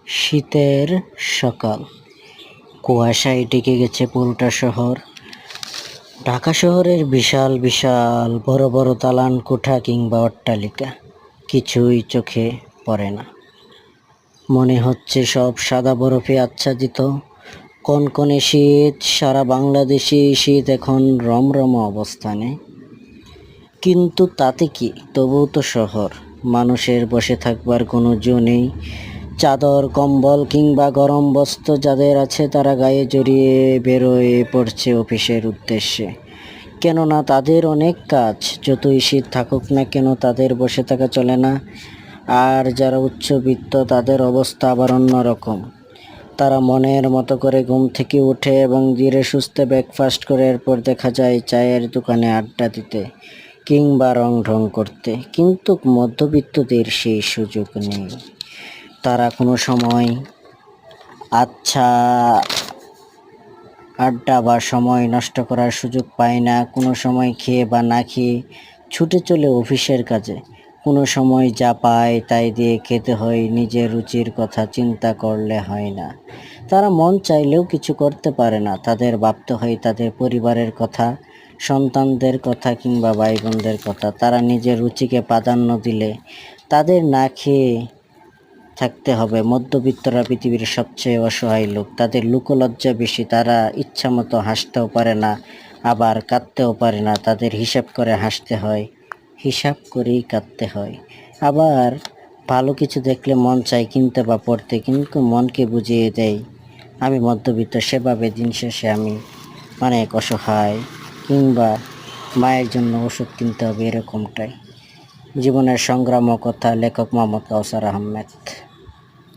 শীতের সকাল, কুয়াশায় ঢেকে গেছে পুরোটা শহর। ঢাকা শহরের বিশাল বিশাল বড় বড় দালান কোঠা কিংবা অট্টালিকা কিছুই চোখে পড়ে না। মনে হচ্ছে সব সাদা বরফে আচ্ছাদিত। কনকনে শীত, সারা বাংলাদেশে শীত এখন রমরমা অবস্থানে। কিন্তু তাতে কি, তবুও তো শহর। মানুষের বসে থাকবার কোনো জো নেই। চাদর, কম্বল কিংবা গরম বস্ত্র যাদের আছে তারা গায়ে জড়িয়ে বেরোয় পড়ছে অফিসের উদ্দেশ্যে। কেননা তাদের অনেক কাজ, যতই শীত থাকুক না কেন তাদের বসে থাকা চলে না। আর যারা উচ্চবিত্ত তাদের অবস্থা আবার অন্যরকম। তারা মনের মতো করে ঘুম থেকে উঠে এবং ধীরে সুস্থে ব্রেকফাস্ট করে এরপর দেখা যায় চায়ের দোকানে আড্ডা দিতে কিংবা রং ঢং করতে। কিন্তু মধ্যবিত্তদের সেই সুযোগ নেই। তারা কোনো সময় আচ্ছা আড্ডা বা সময় নষ্ট করার সুযোগ পায় না। কোনো সময় খেয়ে বা না খেয়ে ছুটে চলে অফিসের কাজে। কোনো সময় যা পায় তাই দিয়ে খেতে হয়, নিজের রুচির কথা চিন্তা করলে হয় না। তারা মন চাইলেও কিছু করতে পারে না। তাদের ভাবতে হয় তাদের পরিবারের কথা, সন্তানদের কথা কিংবা ভাই বোনদের কথা। তারা নিজের রুচিকে প্রাধান্য দিলে তাদের না খেয়ে থাকতে হবে। মধ্যবিত্তরা পৃথিবীর সবচেয়ে অসহায় লোক। তাদের লোকলজ্জা বেশি। তারা ইচ্ছামতো হাসতেও পারে না, আবার কাঁদতেও পারে না। তাদের হিসাব করে হাসতে হয়, হিসাব করেই কাঁদতে হয়। আবার ভালো কিছু দেখলে মন চায় কিনতে বা পড়তে, কিন্তু মনকে বুঝিয়ে দেয় আমি মধ্যবিত্ত। সেভাবে দিন শেষে আমি অনেক অসহায়, কিংবা মায়ের জন্য ওষুধ কিনতে হবে, এরকমটাই। জীবনের সংগ্রাম ও কথা, লেখক মোহাম্মদ কাউসার আহমেদ।